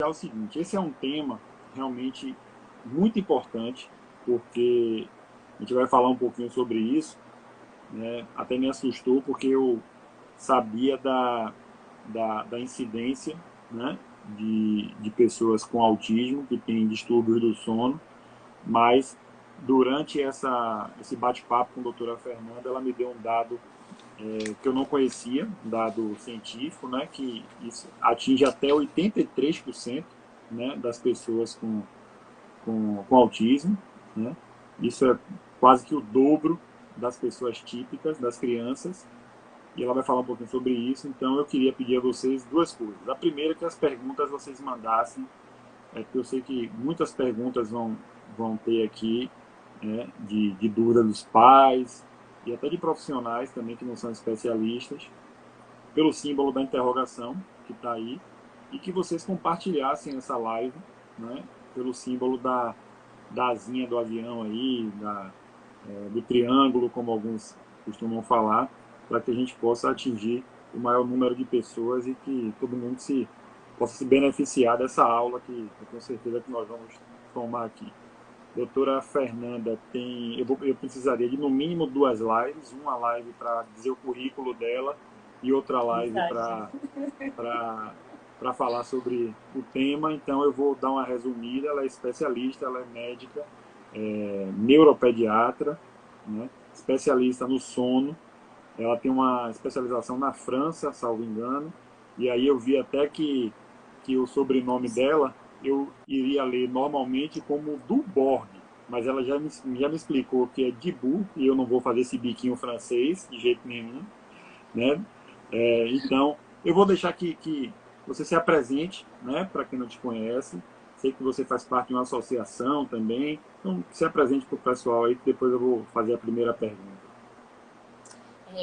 é o seguinte, esse é um tema realmente muito importante, porque a gente vai falar um pouquinho sobre isso, né? Até me assustou porque eu sabia da incidência, né? De pessoas com autismo que têm distúrbios do sono, mas durante esse bate-papo com a doutora Fernanda, ela me deu um dado que eu não conhecia, um dado científico, né, que isso atinge até 83%, né, das pessoas com autismo. Né? Isso é quase que o dobro das pessoas típicas, das crianças. E ela vai falar um pouquinho sobre isso. Então eu queria pedir a vocês duas coisas. A primeira é que as perguntas vocês mandassem, porque eu sei que muitas perguntas vão ter aqui, né, de dúvida dos pais e até de profissionais também que não são especialistas, pelo símbolo da interrogação que está aí, e que vocês compartilhassem essa live, né, pelo símbolo da asinha do avião aí, do triângulo, como alguns costumam falar, para que a gente possa atingir o maior número de pessoas e que todo mundo possa se beneficiar dessa aula que eu tenho certeza que nós vamos tomar aqui. Doutora Fernanda, eu precisaria de no mínimo duas lives, uma live para dizer o currículo dela e outra live para falar sobre o tema. Então eu vou dar uma resumida. Ela é especialista, ela é médica, neuropediatra, né? Especialista no sono. Ela tem uma especialização na França, salvo engano. E aí eu vi até que o sobrenome dela eu iria ler normalmente como Duborg, mas ela já me explicou que é Dibu, e eu não vou fazer esse biquinho francês de jeito nenhum, né? Então, eu vou deixar que você se apresente, né, para quem não te conhece. Sei que você faz parte de uma associação também, então se apresente para o pessoal aí, que depois eu vou fazer a primeira pergunta.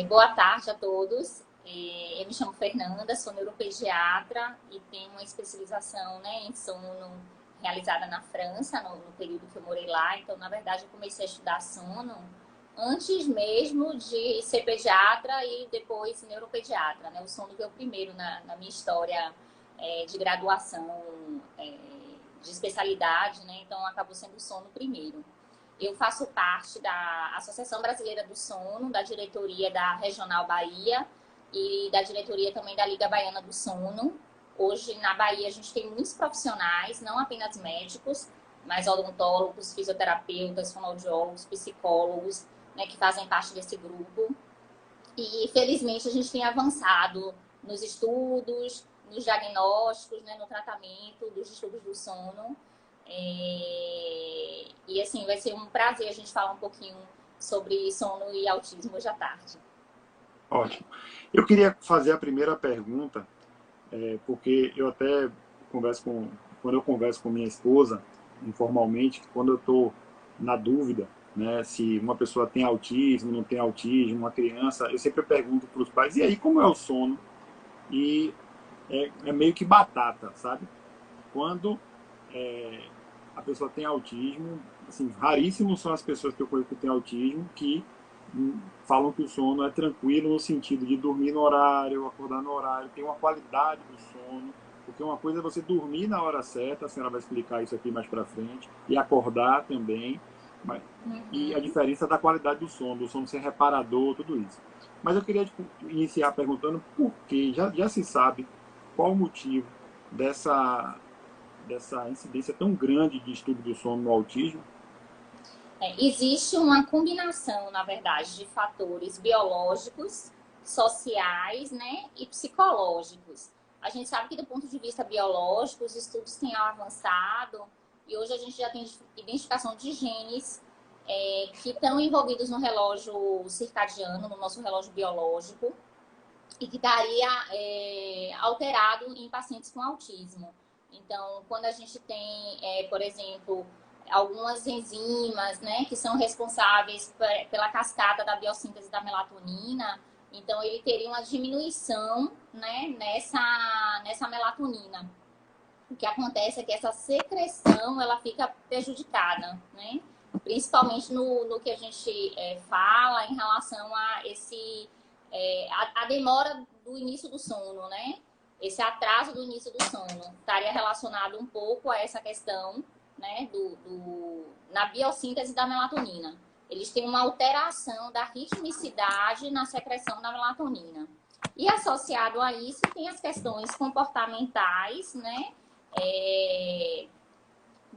Boa tarde a todos. Eu me chamo Fernanda, sou neuropediatra e tenho uma especialização, né, em sono realizada na França, no período que eu morei lá. Então, na verdade, eu comecei a estudar sono antes mesmo de ser pediatra e depois neuropediatra. Né? O sono veio primeiro na minha história de graduação, de especialidade, né? Então acabou sendo o sono primeiro. Eu faço parte da Associação Brasileira do Sono, da diretoria da Regional Bahia e da diretoria também da Liga Baiana do Sono. Hoje, na Bahia, a gente tem muitos profissionais, não apenas médicos, mas odontólogos, fisioterapeutas, fonoaudiólogos, psicólogos, né, que fazem parte desse grupo. E, felizmente, a gente tem avançado nos estudos, nos diagnósticos, né, no tratamento dos distúrbios do sono. E assim, vai ser um prazer a gente falar um pouquinho sobre sono e autismo hoje à tarde. Ótimo. Eu queria fazer a primeira pergunta, porque eu até quando eu converso com minha esposa, informalmente, quando eu estou na dúvida, né, se uma pessoa tem autismo, não tem autismo, uma criança, eu sempre pergunto para os pais, e aí, como é o sono? E é meio que batata, sabe? Quando a pessoa tem autismo, assim, raríssimos são as pessoas que eu conheço que têm autismo que falam que o sono é tranquilo no sentido de dormir no horário, acordar no horário, tem uma qualidade do sono, porque uma coisa é você dormir na hora certa, a senhora vai explicar isso aqui mais para frente, e acordar também, e a diferença da qualidade do sono ser reparador, tudo isso. Mas eu queria iniciar perguntando por que, já se sabe qual o motivo dessa incidência tão grande de distúrbio do sono no autismo? Existe uma combinação, na verdade, de fatores biológicos, sociais, né, e psicológicos. A gente sabe que, do ponto de vista biológico, os estudos têm avançado e hoje a gente já tem identificação de genes que estão envolvidos no relógio circadiano, no nosso relógio biológico, e que estaria alterado em pacientes com autismo. Então, quando a gente tem, por exemplo, algumas enzimas, né, que são responsáveis pela cascata da biossíntese da melatonina, então ele teria uma diminuição, né, nessa melatonina. O que acontece é que essa secreção ela fica prejudicada, né? Principalmente no que a gente fala em relação a a demora do início do sono, né? esse atraso do início do sono estaria relacionado um pouco a essa questão, né, na biossíntese da melatonina. Eles têm uma alteração da ritmicidade na secreção da melatonina. E associado a isso, tem as questões comportamentais, né,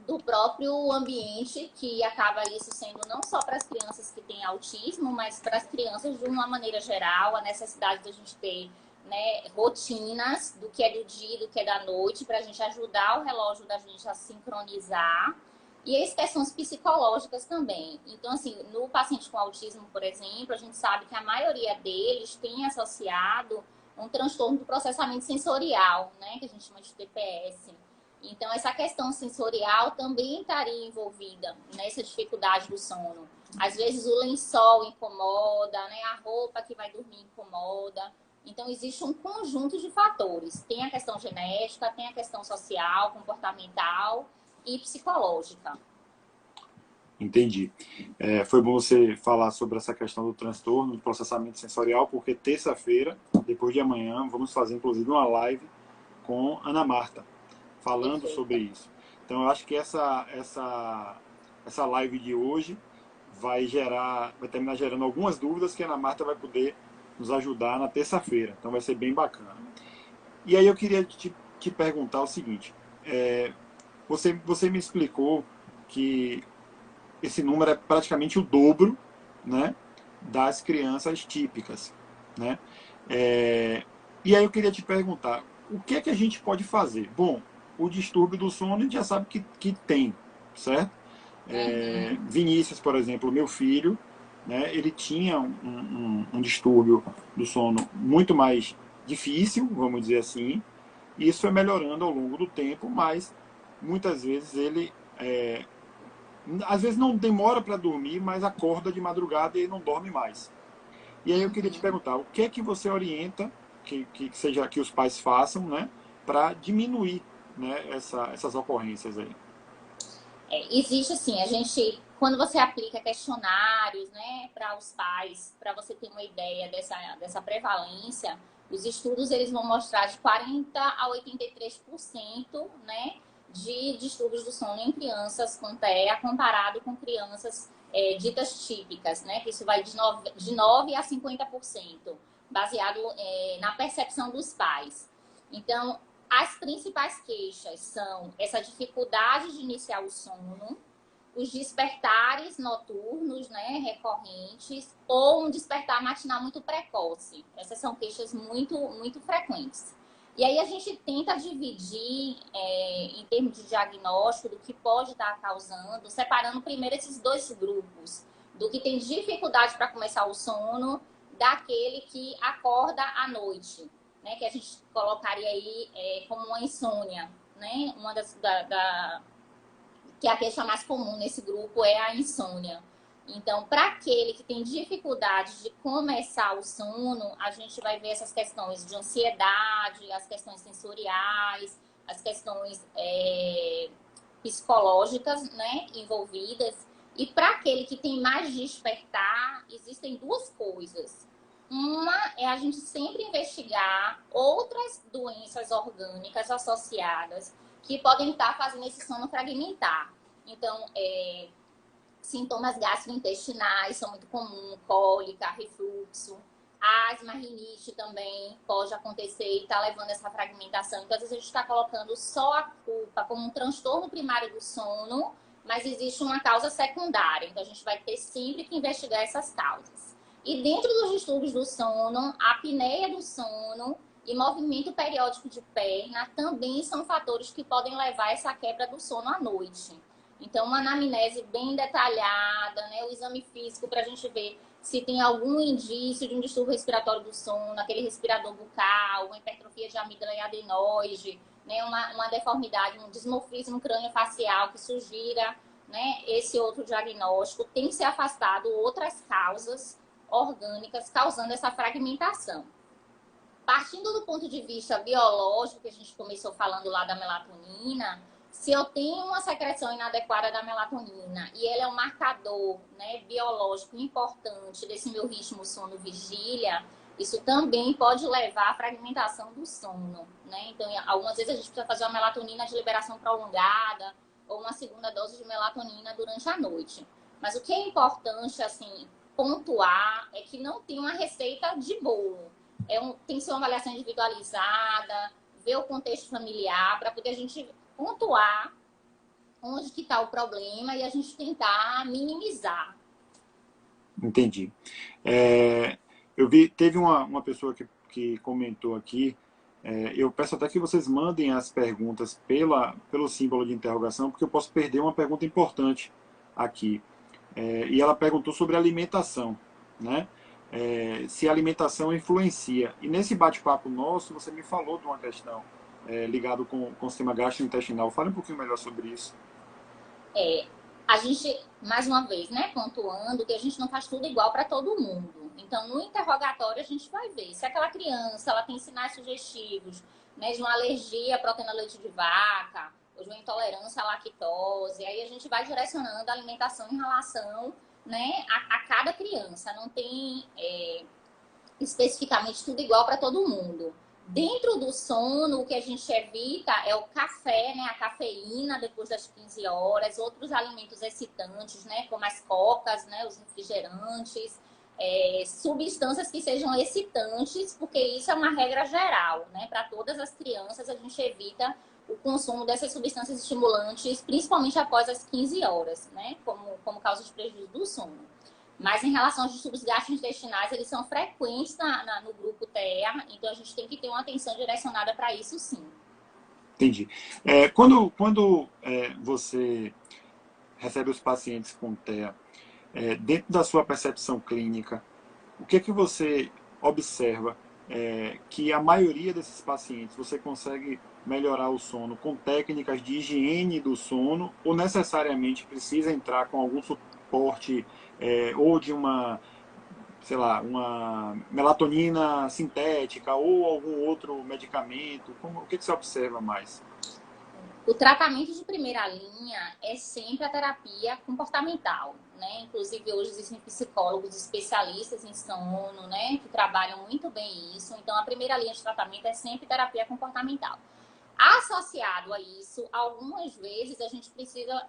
do próprio ambiente, que acaba isso sendo não só para as crianças que têm autismo, mas para as crianças de uma maneira geral, a necessidade da gente ter, né, rotinas do que é do dia e do que é da noite, para a gente ajudar o relógio da gente a sincronizar. E as questões psicológicas também. Então, assim, no paciente com autismo, por exemplo, a gente sabe que a maioria deles tem associado um transtorno do processamento sensorial, né, que a gente chama de TPS. Então, essa questão sensorial também estaria envolvida nessa dificuldade do sono. Às vezes, o lençol incomoda, né? A roupa que vai dormir incomoda. Então, existe um conjunto de fatores. Tem a questão genética, tem a questão social, comportamental e psicológica. Entendi. Foi bom você falar sobre essa questão do transtorno, do processamento sensorial, porque terça-feira, depois de amanhã, vamos fazer, inclusive, uma live com Ana Marta, falando sobre isso. Então, eu acho que essa live de hoje vai terminar gerando algumas dúvidas que a Ana Marta vai poder nos ajudar na terça-feira. Então, vai ser bem bacana. E aí eu queria te perguntar o seguinte. Você me explicou que esse número é praticamente o dobro, né, das crianças típicas, né? E aí eu queria te perguntar, o que é que a gente pode fazer? Bom, o distúrbio do sono a gente já sabe que tem, certo? Vinícius, por exemplo, meu filho, né, ele tinha um distúrbio do sono muito mais difícil, vamos dizer assim, e isso foi melhorando ao longo do tempo, mas muitas vezes ele às vezes não demora para dormir, mas acorda de madrugada e não dorme mais. E aí eu queria te perguntar, o que é que você orienta que os pais façam, né, para diminuir, né, essas ocorrências aí? Existe assim, quando você aplica questionários, né, para os pais, para você ter uma ideia dessa prevalência, os estudos eles vão mostrar de 40 a 83%, né, de distúrbios do sono em crianças com TEA comparado com crianças ditas típicas, né, que isso vai de 9 a 50%, baseado na percepção dos pais. Então, as principais queixas são essa dificuldade de iniciar o sono, os despertares noturnos, né, recorrentes, ou um despertar matinal muito precoce. Essas são queixas muito, muito frequentes. E aí a gente tenta dividir, em termos de diagnóstico, do que pode estar causando, separando primeiro esses dois grupos, do que tem dificuldade para começar o sono, daquele que acorda à noite, né, que a gente colocaria aí como uma insônia, né? Uma que a queixa mais comum nesse grupo é a insônia. Então, para aquele que tem dificuldade de começar o sono, a gente vai ver essas questões de ansiedade, as questões sensoriais, as questões psicológicas, né, envolvidas. E para aquele que tem mais despertar, existem duas coisas. Uma é a gente sempre investigar outras doenças orgânicas associadas que podem estar fazendo esse sono fragmentar. Então, sintomas gastrointestinais são muito comuns, cólica, refluxo, asma, rinite também pode acontecer e está levando essa fragmentação. Então, às vezes a gente está colocando só a culpa como um transtorno primário do sono, mas existe uma causa secundária. Então, a gente vai ter sempre que investigar essas causas. E dentro dos distúrbios do sono, a apneia do sono e movimento periódico de perna também são fatores que podem levar a essa quebra do sono à noite. Então, uma anamnese bem detalhada, né, o exame físico para a gente ver se tem algum indício de um distúrbio respiratório do sono, aquele respirador bucal, uma hipertrofia de amígdala e adenoide, né, uma deformidade, um dismorfismo craniofacial que sugira, né, esse outro diagnóstico. Tem que ser afastado outras causas orgânicas causando essa fragmentação. Partindo do ponto de vista biológico, que a gente começou falando lá da melatonina, se eu tenho uma secreção inadequada da melatonina e ela é um marcador, né, biológico importante desse meu ritmo sono-vigília, isso também pode levar à fragmentação do sono, né? Então, algumas vezes a gente precisa fazer uma melatonina de liberação prolongada ou uma segunda dose de melatonina durante a noite. Mas o que é importante, assim, pontuar é que não tem uma receita de bolo. Tem que ser uma avaliação individualizada, ver o contexto familiar, para poder a gente pontuar onde que está o problema e a gente tentar minimizar. Entendi. Teve uma pessoa que comentou aqui, eu peço até que vocês mandem as perguntas pelo símbolo de interrogação, porque eu posso perder uma pergunta importante aqui. E ela perguntou sobre alimentação, né? Se a alimentação influencia. E nesse bate-papo nosso, você me falou de uma questão ligada com o sistema gastrointestinal. Fale um pouquinho melhor sobre isso. A gente, mais uma vez, né, pontuando que a gente não faz tudo igual para todo mundo. Então, no interrogatório, a gente vai ver se aquela criança ela tem sinais sugestivos, né, de uma alergia à proteína leite de vaca, ou de uma intolerância à lactose. Aí a gente vai direcionando a alimentação em relação, né, a cada criança. Não tem especificamente tudo igual para todo mundo. Dentro do sono, o que a gente evita é o café, né? A cafeína depois das 15 horas, outros alimentos excitantes, né? Como as cocas, né? Os refrigerantes, substâncias que sejam excitantes, porque isso é uma regra geral, né? Para todas as crianças, a gente evita o consumo dessas substâncias estimulantes, principalmente após as 15 horas, né? Como causa de prejuízo do sono. Mas em relação aos distúrbios gastrointestinais, eles são frequentes no grupo TEA, então a gente tem que ter uma atenção direcionada para isso, sim. Entendi. Quando você recebe os pacientes com TEA, dentro da sua percepção clínica, o que é que você observa que a maioria desses pacientes você consegue melhorar o sono com técnicas de higiene do sono ou necessariamente precisa entrar com algum suporte ou de uma, sei lá, uma melatonina sintética ou algum outro medicamento? O que você observa mais? O tratamento de primeira linha é sempre a terapia comportamental, né? Inclusive, hoje existem psicólogos especialistas em sono, né? Que trabalham muito bem isso. Então, a primeira linha de tratamento é sempre terapia comportamental. Associado a isso, algumas vezes a gente precisa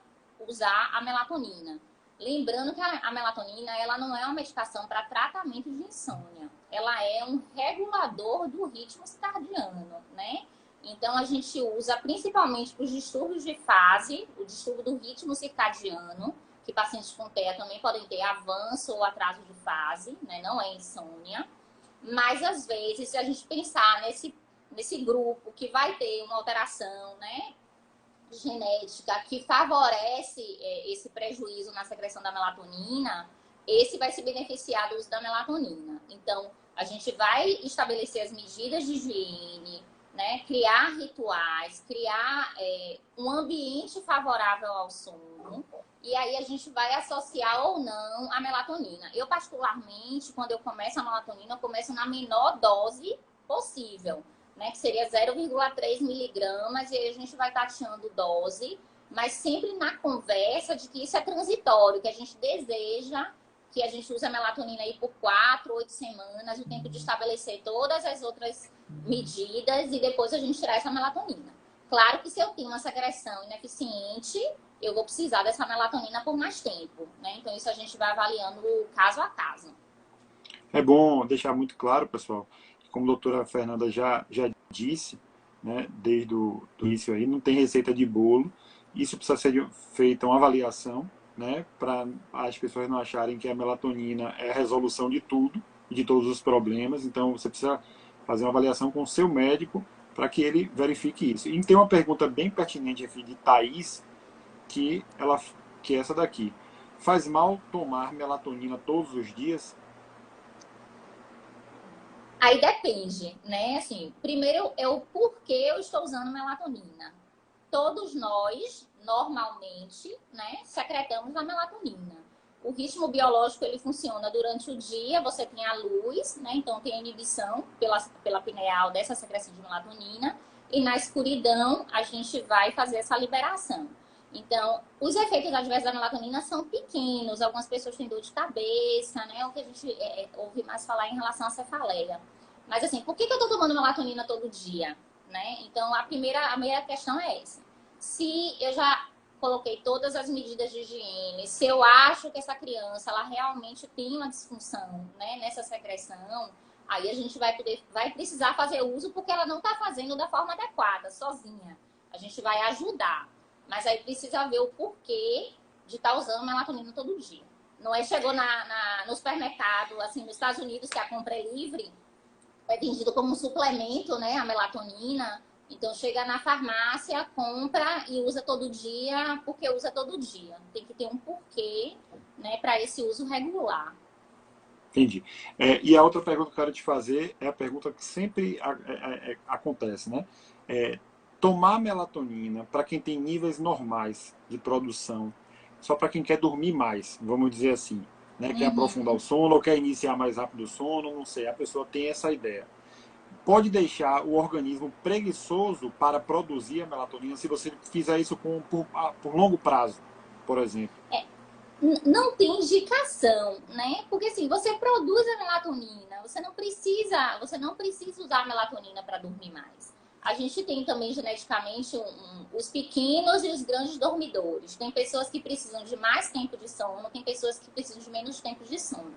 usar a melatonina. Lembrando que a melatonina ela não é uma medicação para tratamento de insônia. Ela é um regulador do ritmo circadiano, né? Então, a gente usa principalmente para os distúrbios de fase, o distúrbio do ritmo circadiano, que pacientes com TEA também podem ter avanço ou atraso de fase, né? Não é insônia. Mas, às vezes, se a gente pensar nesse grupo que vai ter uma alteração, né, genética que favorece esse prejuízo na secreção da melatonina, esse vai se beneficiar do uso da melatonina. Então, a gente vai estabelecer as medidas de higiene, né, criar rituais, criar um ambiente favorável ao sono, e aí a gente vai associar ou não a melatonina. Eu, particularmente, quando eu começo a melatonina, eu começo na menor dose possível, né, que seria 0,3 miligramas, e aí a gente vai tateando dose, mas sempre na conversa de que isso é transitório, que a gente deseja que a gente use a melatonina aí por 4, 8 semanas, o tempo de estabelecer todas as outras medidas e depois a gente tirar essa melatonina. Claro que se eu tenho uma secreção ineficiente, eu vou precisar dessa melatonina por mais tempo, né? Então isso a gente vai avaliando caso a caso. É bom deixar muito claro, pessoal, que como a doutora Fernanda já disse, né, desde o início aí, não tem receita de bolo. Isso precisa ser feita uma avaliação, né, para as pessoas não acharem que a melatonina é a resolução de tudo, de todos os problemas. Então, você precisa fazer uma avaliação com o seu médico para que ele verifique isso. E tem uma pergunta bem pertinente aqui de Thaís, que é essa daqui. Faz mal tomar melatonina todos os dias? Aí depende, né? Assim, primeiro é o porquê eu estou usando melatonina. Todos nós, normalmente, né, secretamos a melatonina. O ritmo biológico, ele funciona durante o dia, você tem a luz, né, então tem a inibição pela pineal dessa secreção de melatonina, e na escuridão a gente vai fazer essa liberação. Então, os efeitos adversos da melatonina são pequenos. Algumas pessoas têm dor de cabeça, né? O que a gente ouve mais falar em relação à cefaleia. Mas assim, por que eu tô tomando melatonina todo dia, né? Então, a primeira questão é essa. Se eu já coloquei todas as medidas de higiene, se eu acho que essa criança, ela realmente tem uma disfunção, né, nessa secreção, aí a gente vai precisar fazer uso porque ela não tá fazendo da forma adequada, sozinha. A gente vai ajudar. Mas aí precisa ver o porquê de estar usando melatonina todo dia. Não é chegou no supermercado, assim, nos Estados Unidos, que a compra é livre, é vendido como um suplemento, né, a melatonina. Então, chega na farmácia, compra e usa todo dia, porque usa todo dia. Tem que ter um porquê, né, para esse uso regular. Entendi. E a outra pergunta que eu quero te fazer é a pergunta que sempre acontece, né? Tomar melatonina para quem tem níveis normais de produção, só para quem quer dormir mais, vamos dizer assim, né? Quer aprofundar o sono ou quer iniciar mais rápido o sono, não sei, a pessoa tem essa ideia. Pode deixar o organismo preguiçoso para produzir a melatonina se você fizer isso por longo prazo, por exemplo. Não tem indicação, né? Porque assim, você produz a melatonina, você não precisa usar a melatonina para dormir mais. A gente tem também geneticamente os pequenos e os grandes dormidores. Tem pessoas que precisam de mais tempo de sono, tem pessoas que precisam de menos tempo de sono.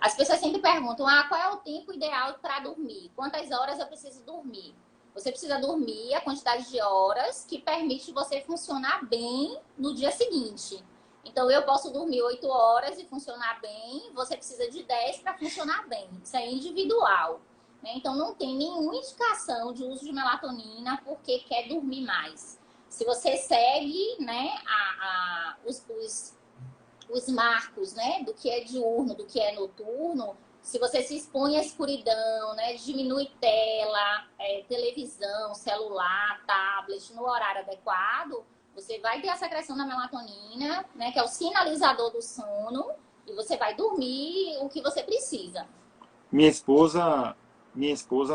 As pessoas sempre perguntam: qual é o tempo ideal para dormir? Quantas horas eu preciso dormir? Você precisa dormir a quantidade de horas que permite você funcionar bem no dia seguinte. Então, eu posso dormir 8 horas e funcionar bem, você precisa de 10 para funcionar bem. Isso é individual, né? Então, não tem nenhuma indicação de uso de melatonina porque quer dormir mais. Se você segue, né, os marcos, né, do que é diurno, do que é noturno, se você se expõe à escuridão, né, diminui tela, televisão, celular, tablet no horário adequado, você vai ter a secreção da melatonina, né, que é o sinalizador do sono, e você vai dormir o que você precisa. Minha esposa,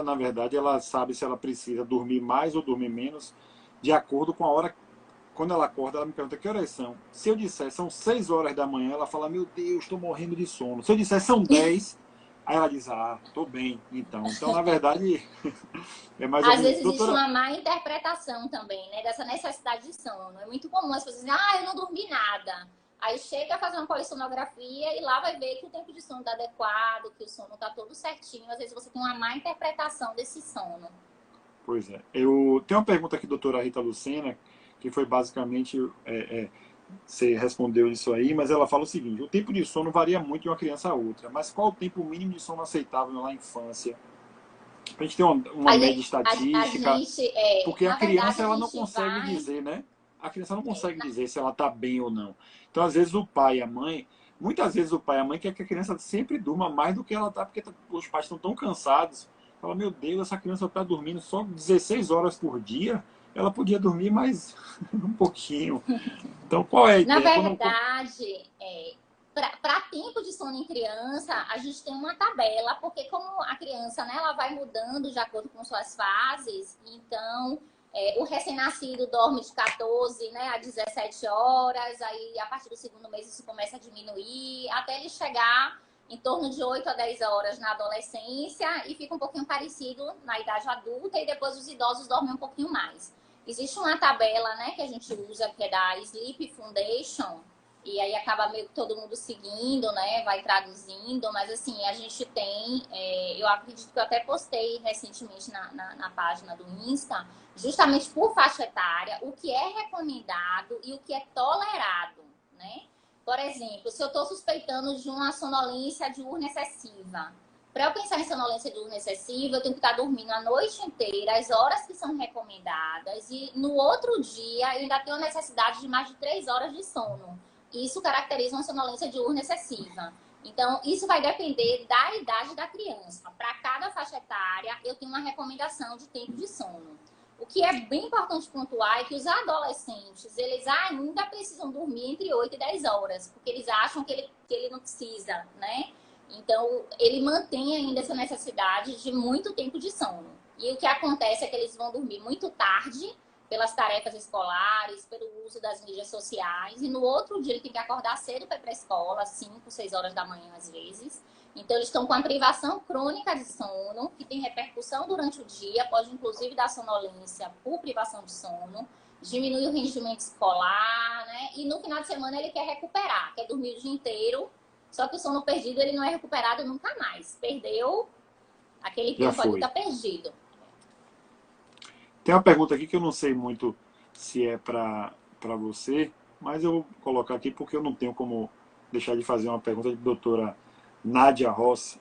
na verdade, ela sabe se ela precisa dormir mais ou dormir menos, de acordo com a hora. Quando ela acorda, ela me pergunta que horas são. Se eu disser são 6 horas da manhã, ela fala: meu Deus, estou morrendo de sono. Se eu disser são 10, aí ela diz: estou bem, então. Então, na verdade, é mais ou Às menos. vezes existe Doutora, uma má interpretação também, né, dessa necessidade de sono. É muito comum as pessoas dizerem: eu não dormi nada. Aí chega a fazer uma polissonografia e lá vai ver que o tempo de sono está adequado, que o sono está todo certinho. Às vezes você tem uma má interpretação desse sono. pois é. Eu tenho uma pergunta aqui, doutora Rita Lucena, que foi basicamente. Você respondeu isso aí, mas ela fala o seguinte: o tempo de sono varia muito de uma criança a outra, mas qual o tempo mínimo de sono aceitável na infância? Pra gente ter uma média A estatística, gente, porque a na verdade, criança a ela não gente consegue vai. dizer, né? A criança não consegue dizer se ela está bem ou não. Então, às vezes, o pai e a mãe, muitas vezes o pai e a mãe quer que a criança sempre durma mais do que ela está, porque os pais estão tão cansados. Fala: meu Deus, essa criança está dormindo só 16 horas por dia, ela podia dormir mais um pouquinho. Então, qual é a Na ideia? verdade, para tempo de sono em criança, a gente tem uma tabela, porque como a criança, né, ela vai mudando de acordo com suas fases, então o recém-nascido dorme de 14, né, a 17 horas, aí a partir do segundo mês isso começa a diminuir, até ele chegar em torno de 8 a 10 horas na adolescência e fica um pouquinho parecido na idade adulta, e depois os idosos dormem um pouquinho mais. Existe uma tabela, né, que a gente usa, que é da Sleep Foundation, e aí acaba meio que todo mundo seguindo, né, vai traduzindo, mas assim, a gente tem, eu acredito que eu até postei recentemente na página do Insta, justamente por faixa etária, o que é recomendado e o que é tolerado, né? Por exemplo, se eu estou suspeitando de uma sonolência diurna excessiva, para eu pensar em sonolência diurna excessiva, eu tenho que estar dormindo a noite inteira, as horas que são recomendadas, e no outro dia eu ainda tenho a necessidade de mais de 3 horas de sono. Isso caracteriza uma sonolência diurna excessiva. Então, isso vai depender da idade da criança. Para cada faixa etária, eu tenho uma recomendação de tempo de sono. O que é bem importante pontuar é que os adolescentes, eles ainda precisam dormir entre 8 e 10 horas, porque eles acham que ele não precisa, né? Então, ele mantém ainda essa necessidade de muito tempo de sono. E o que acontece é que eles vão dormir muito tarde, pelas tarefas escolares, pelo uso das mídias sociais, e no outro dia ele tem que acordar cedo para ir para a escola, 5, 6 horas da manhã às vezes. Então eles estão com a privação crônica de sono, que tem repercussão durante o dia, pode inclusive dar sonolência por privação de sono, diminui o rendimento escolar, né? E no final de semana ele quer recuperar, quer dormir o dia inteiro, só que o sono perdido ele não é recuperado nunca mais. Perdeu, aquele tempo ali está perdido. Tem uma pergunta aqui que eu não sei muito se é para você, mas eu vou colocar aqui porque eu não tenho como deixar de fazer uma pergunta de doutora Nádia Rossi,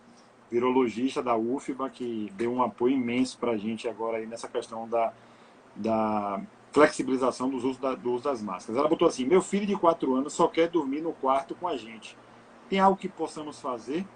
virologista da UFBA, que deu um apoio imenso para a gente agora aí nessa questão da flexibilização do uso das máscaras. Ela botou assim: meu filho de 4 anos só quer dormir no quarto com a gente. Tem algo que possamos fazer?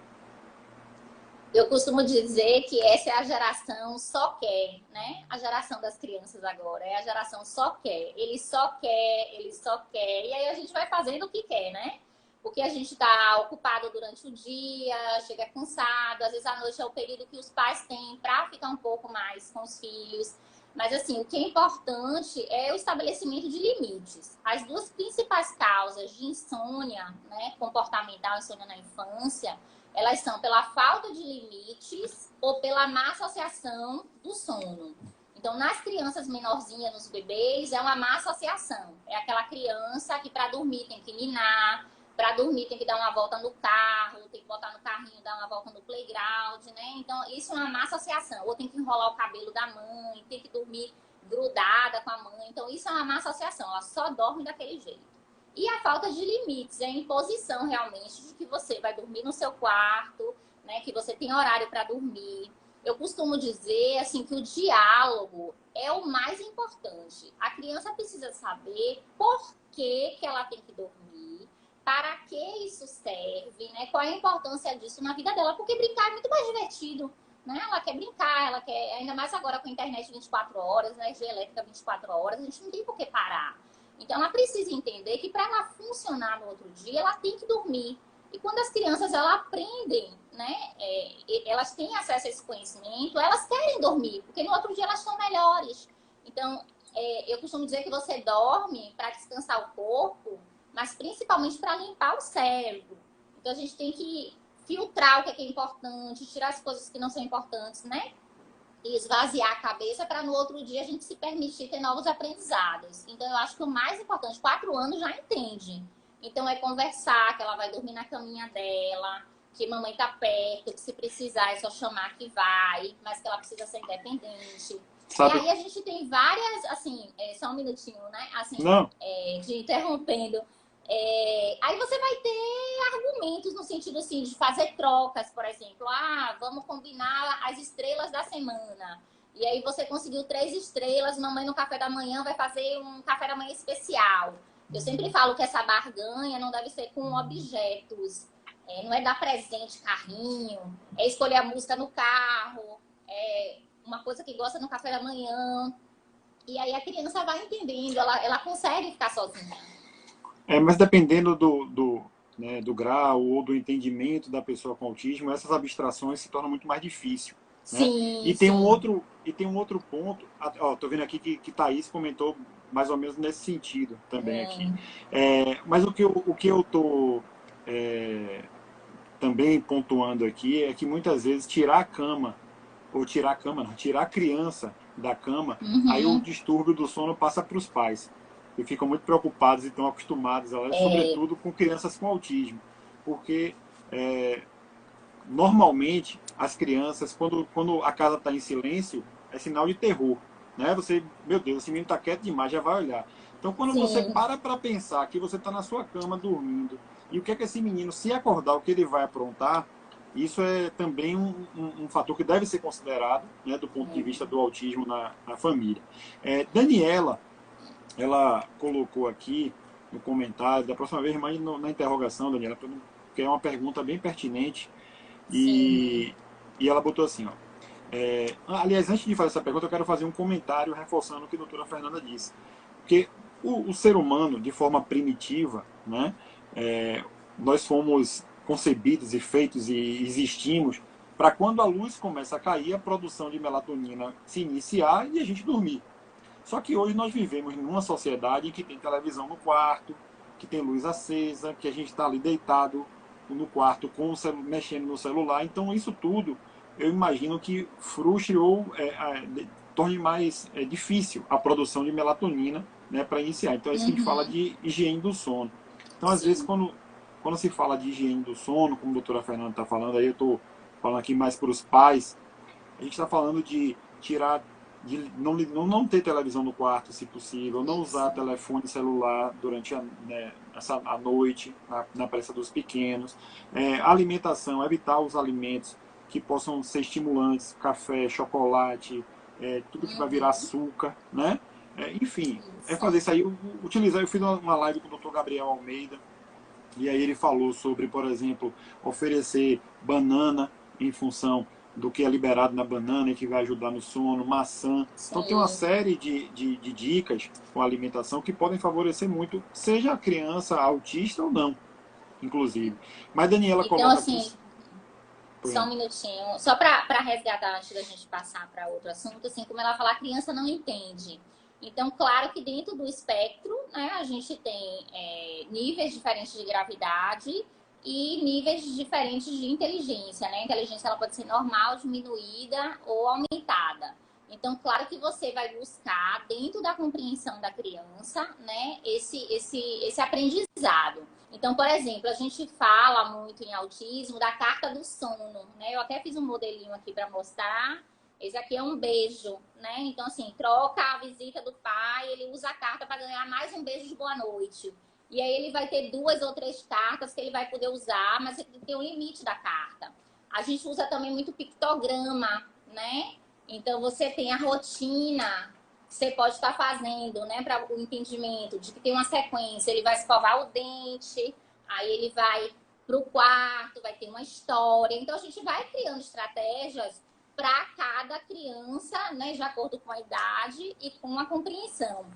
Eu costumo dizer que essa é a geração só quer, né? A geração das crianças agora é a geração só quer. Ele só quer, ele só quer. E aí a gente vai fazendo o que quer, né? Porque a gente está ocupado durante o dia, chega cansado. Às vezes à noite é o período que os pais têm para ficar um pouco mais com os filhos. Mas assim, o que é importante é o estabelecimento de limites. As duas principais causas de insônia, né, comportamental, insônia na infância, elas são pela falta de limites ou pela má associação do sono. Então, nas crianças menorzinhas, nos bebês, é uma má associação. É aquela criança que para dormir tem que ninar, para dormir tem que dar uma volta no carro, tem que botar no carrinho, dar uma volta no playground, né? Então, isso é uma má associação. Ou tem que enrolar o cabelo da mãe, tem que dormir grudada com a mãe. Então, isso é uma má associação. Ela só dorme daquele jeito. E a falta de limites, é a imposição realmente de que você vai dormir no seu quarto, né? Que você tem horário para dormir. Eu costumo dizer assim que o diálogo é o mais importante. A criança precisa saber por que ela tem que dormir, para que isso serve, né? Qual é a importância disso na vida dela, porque brincar é muito mais divertido, né? Ela quer brincar, ela quer, ainda mais agora com a internet 24 horas, energia elétrica 24 horas, a gente não tem por que parar. Então, ela precisa entender que para ela funcionar no outro dia, ela tem que dormir. E quando as crianças elas aprendem, né, elas têm acesso a esse conhecimento, elas querem dormir, porque no outro dia elas estão melhores. Então, eu costumo dizer que você dorme para descansar o corpo, mas principalmente para limpar o cérebro. Então, a gente tem que filtrar o que é importante, tirar as coisas que não são importantes, né? E esvaziar a cabeça para no outro dia a gente se permitir ter novos aprendizados. Então, eu acho que o mais importante, 4 anos já entende. Então, é conversar, que ela vai dormir na caminha dela, que mamãe tá perto, que se precisar é só chamar que vai, mas que ela precisa ser independente. Sabe? E aí a gente tem várias, assim, só um minutinho, né? Assim, de interrompendo. Aí você vai ter argumentos no sentido assim de fazer trocas, por exemplo, vamos combinar as estrelas da semana, e aí você conseguiu 3 estrelas, mamãe no café da manhã vai fazer um café da manhã especial. Eu sempre falo que essa barganha não deve ser com objetos, não é dar presente, carrinho, é escolher a música no carro, é uma coisa que gosta no café da manhã, e aí a criança vai entendendo, ela consegue ficar sozinha. Mas dependendo do grau ou do entendimento da pessoa com autismo, essas abstrações se tornam muito mais difíceis. Sim, né? E tem um outro ponto. Estou vendo aqui que Thaís comentou mais ou menos nesse sentido também aqui. Mas o que eu estou também pontuando aqui é que muitas vezes tirar a criança da cama, aí o distúrbio do sono passa para os pais. E ficam muito preocupados e estão acostumados, sobretudo com crianças com autismo. Porque, normalmente, as crianças, quando a casa está em silêncio, é sinal de terror. Né? Você, meu Deus, esse menino está quieto demais, já vai olhar. Então, quando você para pensar que você está na sua cama dormindo, e o que é que esse menino, se acordar, o que ele vai aprontar, isso é também um fator que deve ser considerado, né, do ponto de vista do autismo na família. Daniela, ela colocou aqui no comentário, da próxima vez mais na interrogação, Daniela, porque é uma pergunta bem pertinente, e ela botou assim, aliás, antes de fazer essa pergunta, eu quero fazer um comentário reforçando o que a doutora Fernanda disse, porque o ser humano, de forma primitiva, né, nós fomos concebidos e feitos e existimos para quando a luz começa a cair, a produção de melatonina se iniciar e a gente dormir. Só que hoje nós vivemos numa sociedade que tem televisão no quarto, que tem luz acesa, que a gente está ali deitado no quarto com mexendo no celular. Então, isso tudo, eu imagino que frustre ou torne mais difícil a produção de melatonina, né, para iniciar. Então, é isso que a gente fala de higiene do sono. Então, às vezes, quando se fala de higiene do sono, como a doutora Fernanda está falando, aí eu estou falando aqui mais para os pais, a gente está falando de tirar, de não ter televisão no quarto, se possível, não usar telefone celular durante a noite, na presença dos pequenos. Alimentação, evitar os alimentos que possam ser estimulantes, café, chocolate, tudo que vai virar açúcar, né? Enfim, fazer isso aí. Eu fiz uma live com o Dr. Gabriel Almeida, e aí ele falou sobre, por exemplo, oferecer banana em função do que é liberado na banana e que vai ajudar no sono, maçã. Então tem uma série de dicas com a alimentação que podem favorecer muito, seja a criança autista ou não, inclusive. Mas Daniela então, coloca assim, aqui... Só um minutinho, só para resgatar antes da gente passar para outro assunto, assim, como ela fala, a criança não entende. Então, claro que dentro do espectro, né, a gente tem níveis diferentes de gravidade e níveis diferentes de inteligência, né? A inteligência ela pode ser normal, diminuída ou aumentada. Então, claro que você vai buscar, dentro da compreensão da criança, né, esse aprendizado. Então, por exemplo, a gente fala muito em autismo da carta do sono, né? Eu até fiz um modelinho aqui para mostrar. Esse aqui é um beijo, né? Então, assim, troca a visita do pai, ele usa a carta para ganhar mais um beijo de boa noite. E aí ele vai ter 2 ou 3 cartas que ele vai poder usar, mas ele tem um limite da carta. A gente usa também muito pictograma, né? Então, você tem a rotina que você pode estar fazendo, né? Para o entendimento de que tem uma sequência. Ele vai escovar o dente, aí ele vai para o quarto, vai ter uma história. Então, a gente vai criando estratégias para cada criança, né? De acordo com a idade e com a compreensão.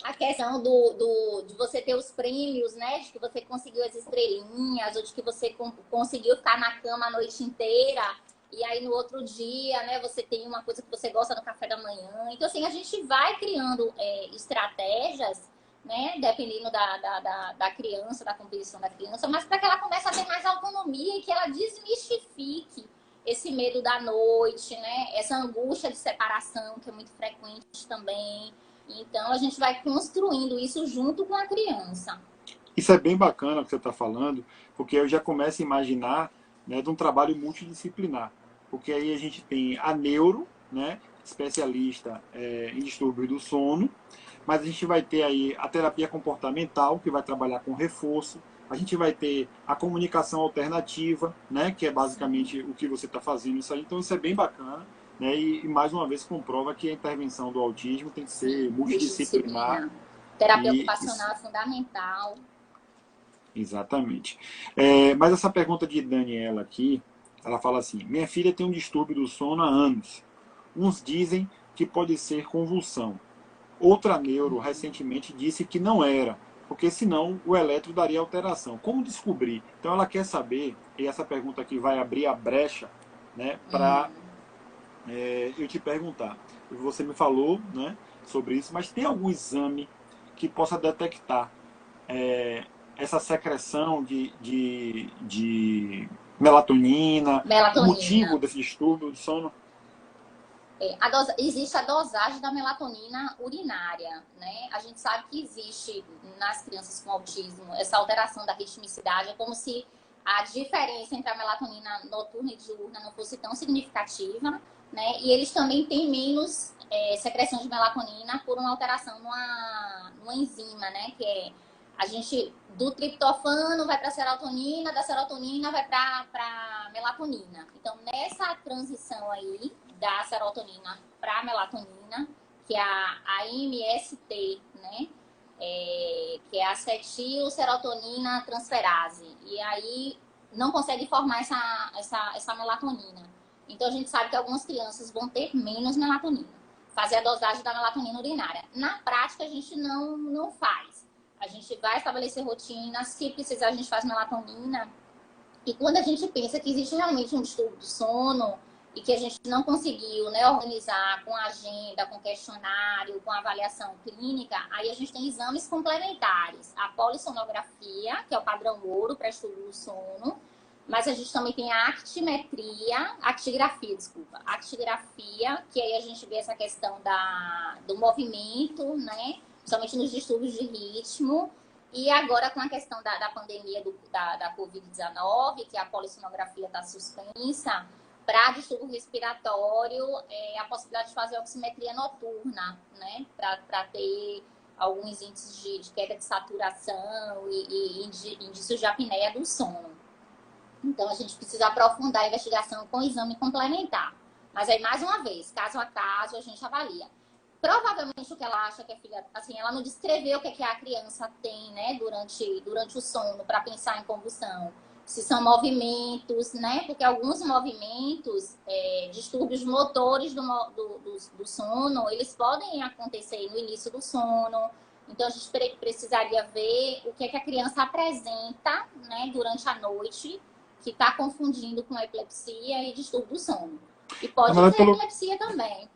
A questão de você ter os prêmios, né? De que você conseguiu as estrelinhas, ou de que você conseguiu ficar na cama a noite inteira. E aí, no outro dia, né? Você tem uma coisa que você gosta no café da manhã. Então, assim, a gente vai criando estratégias, né? Dependendo da criança, da composição da criança. Mas para que ela comece a ter mais autonomia e que ela desmistifique esse medo da noite, né? Essa angústia de separação, que é muito frequente também. Então, a gente vai construindo isso junto com a criança. Isso é bem bacana o que você está falando, porque eu já começo a imaginar, né, de um trabalho multidisciplinar. Porque aí a gente tem a neuro, né, especialista em distúrbios do sono, mas a gente vai ter aí a terapia comportamental, que vai trabalhar com reforço, a gente vai ter a comunicação alternativa, né, que é basicamente o que você está fazendo isso aí. Então, isso é bem bacana. Né? E mais uma vez comprova que a intervenção do autismo tem que ser multidisciplinar. Terapia ocupacional é fundamental. Exatamente. Mas essa pergunta de Daniela aqui, ela fala assim: minha filha tem um distúrbio do sono há anos. Uns dizem que pode ser convulsão. Outra neuro recentemente disse que não era, porque senão o eletro daria alteração. Como descobrir? Então ela quer saber, e essa pergunta aqui vai abrir a brecha, né, para eu te perguntar. Você me falou, né, sobre isso, mas tem algum exame que possa detectar essa secreção de melatonina, o motivo desse distúrbio do sono? Existe a dosagem da melatonina urinária, né? A gente sabe que existe nas crianças com autismo essa alteração da ritmicidade, é como se a diferença entre a melatonina noturna e diurna não fosse tão significativa, né? E eles também têm menos secreção de melatonina por uma alteração numa enzima, né? Que é a gente, do triptofano vai para a serotonina, da serotonina vai para melatonina. Então, nessa transição aí, da serotonina para a melatonina, que é a MST, né? Que é a acetilserotonina transferase. E aí não consegue formar essa melatonina. Então a gente sabe que algumas crianças vão ter menos melatonina. Fazer a dosagem da melatonina urinária. Na prática, a gente não faz. A gente vai estabelecer rotina, se precisar a gente faz melatonina. E quando a gente pensa que existe realmente um distúrbio do sono, e que a gente não conseguiu, né, organizar com agenda, com questionário, com avaliação clínica, aí a gente tem exames complementares. A polissonografia, que é o padrão ouro para estudo do sono, mas a gente também tem a actigrafia, que aí a gente vê essa questão do movimento, né, somente nos distúrbios de ritmo. E agora com a questão da pandemia da Covid-19, que a polissonografia está suspensa, para distúrbio respiratório, a possibilidade de fazer oximetria noturna, né? Para ter alguns índices de queda de saturação e indícios de apneia do sono. Então, a gente precisa aprofundar a investigação com exame complementar. Mas aí, mais uma vez, caso a caso, a gente avalia. Provavelmente o que ela acha que a filha, assim, ela não descreveu o que a criança tem, né, durante o sono, para pensar em convulsão. Se são movimentos, né, porque alguns movimentos, distúrbios motores do sono, eles podem acontecer no início do sono. Então, a gente precisaria ver o que a criança apresenta, né, durante a noite, que está confundindo com epilepsia e distúrbio do sono. E pode ser epilepsia também.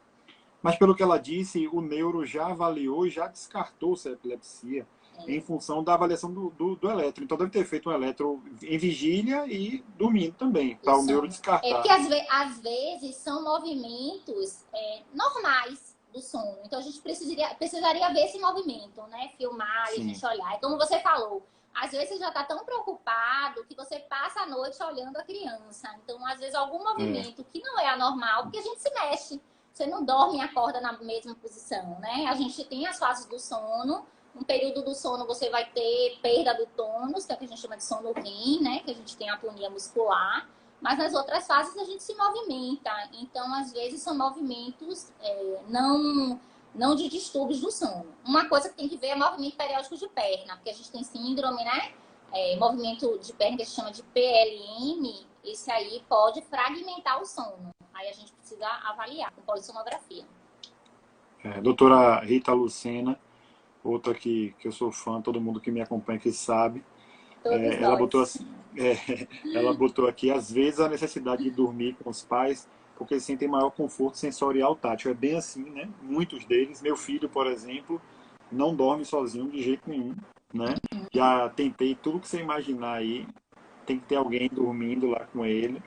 Mas pelo que ela disse, o neuro já avaliou e já descartou se é epilepsia em função da avaliação do eletro. Então deve ter feito um eletro em vigília e dormindo também, para o neuro descartar. É porque às vezes são movimentos normais do sono. Então a gente precisaria ver esse movimento, né? Filmar e a gente olhar. E como você falou, às vezes você já está tão preocupado que você passa a noite olhando a criança. Então, às vezes, algum movimento que não é anormal, porque a gente se mexe. Você não dorme e acorda na mesma posição, né? A gente tem as fases do sono. Um período do sono você vai ter perda do tônus, que é o que a gente chama de sono REM, né? Que a gente tem atonia muscular. Mas nas outras fases a gente se movimenta. Então, às vezes, são movimentos não de distúrbios do sono. Uma coisa que tem que ver é movimento periódico de perna, porque a gente tem síndrome, né? Movimento de perna que a gente chama de PLM, esse aí pode fragmentar o sono. Aí a gente precisa avaliar com polissonografia. Doutora Rita Lucena, outra que eu sou fã, todo mundo que me acompanha que sabe. Ela botou aqui, às vezes, a necessidade de dormir com os pais, porque eles sentem maior conforto sensorial tátil. É bem assim, né? Muitos deles, meu filho, por exemplo, não dorme sozinho de jeito nenhum, né? Já tentei tudo que você imaginar aí, tem que ter alguém dormindo lá com ele,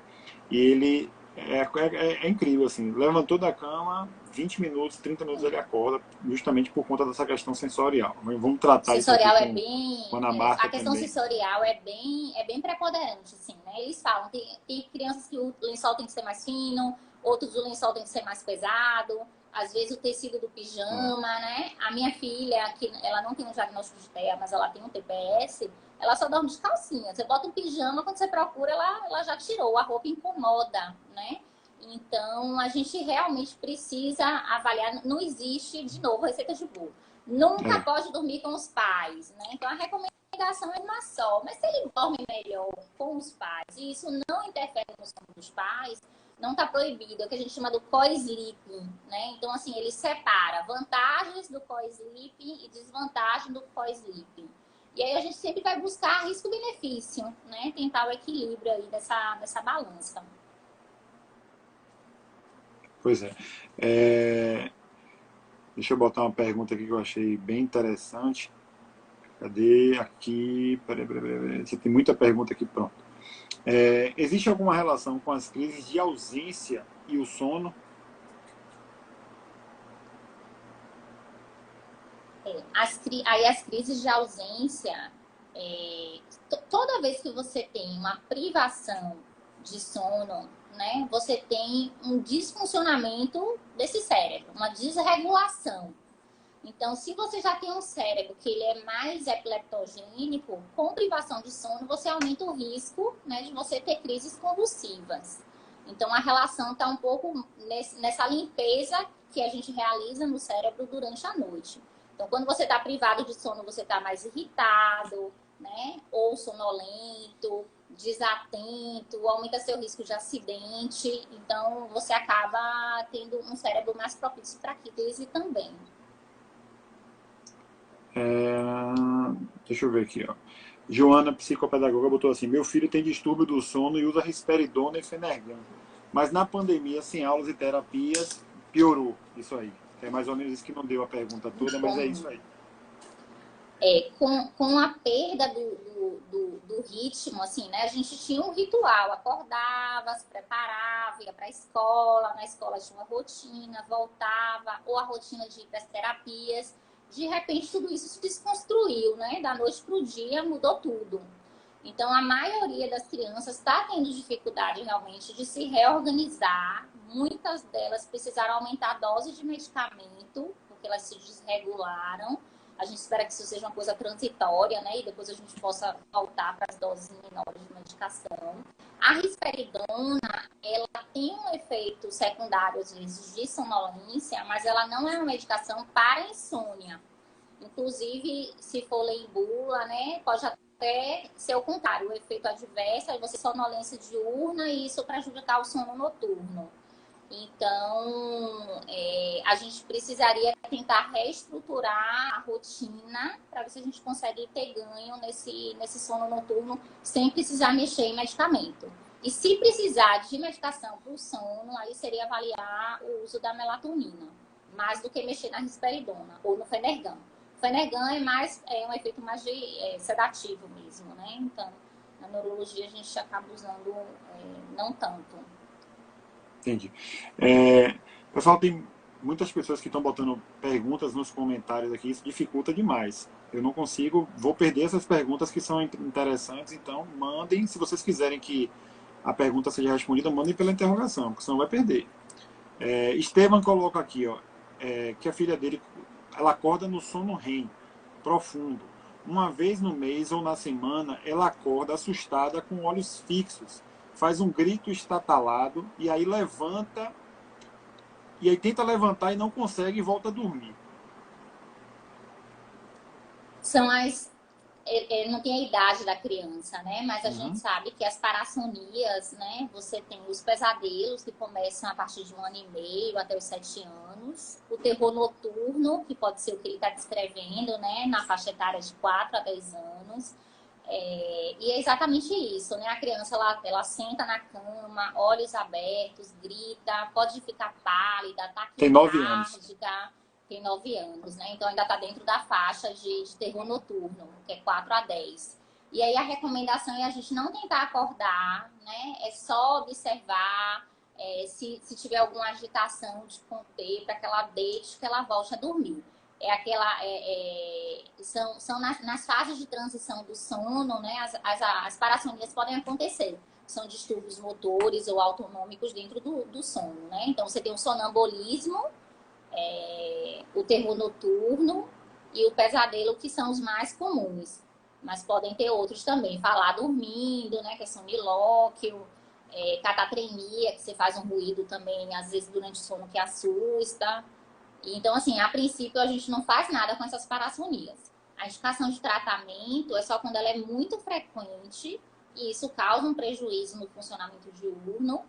e ele é incrível, assim, levantou da cama, 20 minutos, 30 minutos ele acorda, justamente por conta dessa questão sensorial. Vamos tratar sensorial isso aqui com Ana Marta a questão também. sensorial é bem preponderante, assim, né? Eles falam, tem crianças que o lençol tem que ser mais fino, outros o lençol tem que ser mais pesado, às vezes o tecido do pijama, né? A minha filha, que ela não tem um diagnóstico de TEA, mas ela tem um TPS, ela só dorme de calcinha. Você bota um pijama, quando você procura, ela já tirou, a roupa incomoda, né? Então, a gente realmente precisa avaliar. Não existe, de novo, receita de bolo. Nunca pode dormir com os pais, né? Então, a recomendação é uma só. Mas se ele dorme melhor com os pais e isso não interfere no sono dos pais, não está proibido. É o que a gente chama do co-sleeping, né? Então, assim, ele separa vantagens do co-sleeping e desvantagens do co-sleeping. E aí a gente sempre vai buscar risco-benefício, né? Tentar o equilíbrio aí dessa balança. Pois é. Deixa eu botar uma pergunta aqui que eu achei bem interessante. Cadê? Aqui. Peraí. Você tem muita pergunta aqui, pronto. Existe alguma relação com as crises de ausência e o sono? As crises de ausência, toda vez que você tem uma privação de sono, né, você tem um desfuncionamento desse cérebro, uma desregulação. Então, se você já tem um cérebro que ele é mais epileptogênico, com privação de sono, você aumenta o risco, né, de você ter crises convulsivas. Então, a relação está um pouco nessa limpeza que a gente realiza no cérebro durante a noite. Então, quando você está privado de sono, você está mais irritado, né, ou sonolento, desatento, aumenta seu risco de acidente. Então, você acaba tendo um cérebro mais propício para crise também. Deixa eu ver aqui, ó. Joana, psicopedagoga, botou assim: meu filho tem distúrbio do sono e usa risperidona e Fenergan. mas na pandemia, sem aulas e terapias, piorou isso aí. É mais ou menos isso que não deu a pergunta toda, mas é isso aí. Com a perda do ritmo, assim, né? A gente tinha um ritual, acordava, se preparava, ia para a escola, na escola tinha uma rotina, voltava, ou a rotina de ir para as terapias. De repente, tudo isso se desconstruiu, né? Da noite para o dia, mudou tudo. Então, a maioria das crianças está tendo dificuldade realmente de se reorganizar. Muitas delas precisaram aumentar a dose de medicamento, porque elas se desregularam. A gente espera que isso seja uma coisa transitória, né? E depois a gente possa voltar para as doses menores de medicação. A risperidona, ela tem um efeito secundário, às vezes, de sonolência, mas ela não é uma medicação para insônia. Inclusive, se for ler em bula, né? Pode até ser o contrário, o efeito adverso, aí você sonolência diurna e isso prejudicar o sono noturno. Então, a gente precisaria tentar reestruturar a rotina para ver se a gente consegue ter ganho nesse sono noturno sem precisar mexer em medicamento. E se precisar de medicação para o sono, aí seria avaliar o uso da melatonina, mais do que mexer na risperidona ou no Fenergan. O Fenergan é um efeito mais sedativo mesmo, né? Então, na neurologia a gente acaba usando não tanto. Entendi. Pessoal, tem muitas pessoas que estão botando perguntas nos comentários aqui, isso dificulta demais. Eu não consigo, vou perder essas perguntas que são interessantes, então mandem, se vocês quiserem que a pergunta seja respondida, mandem pela interrogação, porque senão vai perder. Estevam coloca aqui, ó, que a filha dele, ela acorda no sono REM profundo. Uma vez no mês ou na semana, ela acorda assustada com olhos fixos, faz um grito estatalado e aí levanta, e aí tenta levantar e não consegue e volta a dormir. Não tem a idade da criança, né? Mas a gente sabe que as parassonias, né? Você tem os pesadelos que começam a partir de 1 ano e meio até os 7 anos. O terror noturno, que pode ser o que ele está descrevendo, né? Na faixa etária de 4 a 10 anos. E é exatamente isso, né? A criança, ela senta na cama, olhos abertos, grita, pode ficar pálida, taquicárdica. Tem 9 anos. Tem 9 anos, né? Então ainda está dentro da faixa de terror noturno, que é 4 a 10. E aí a recomendação é a gente não tentar acordar, né? É só observar se tiver alguma agitação de conter para que ela deite, que ela volte a dormir. São nas fases de transição do sono, né? As parassonias podem acontecer. São distúrbios motores ou autonômicos dentro do sono, né? Então você tem o sonambulismo, o terror noturno e o pesadelo, que são os mais comuns. Mas podem ter outros também. Falar dormindo, né? Que é sonilóquio, catatremia, que você faz um ruído também, às vezes durante o sono, que assusta. Então, assim, a princípio a gente não faz nada com essas parassonias. A indicação de tratamento é só quando ela é muito frequente e isso causa um prejuízo no funcionamento diurno.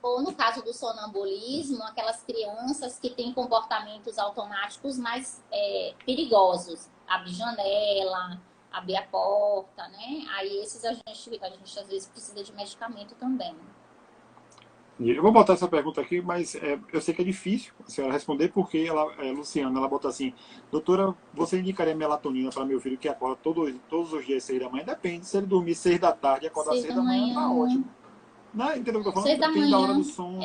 Ou no caso do sonambulismo, aquelas crianças que têm comportamentos automáticos mais perigosos. Abrir janela, abrir a porta, né? Aí esses a gente às vezes precisa de medicamento também. Eu vou botar essa pergunta aqui, mas eu sei que é difícil a senhora responder, porque Luciana, ela botou assim: doutora, você indicaria melatonina para meu filho que acorda todos os dias às 6 da manhã? Depende, se ele dormir 6 da tarde e acordar 6 da manhã, tá ótimo. Não, entendeu o que eu tô falando? 6 da Depende manhã, da hora do sono.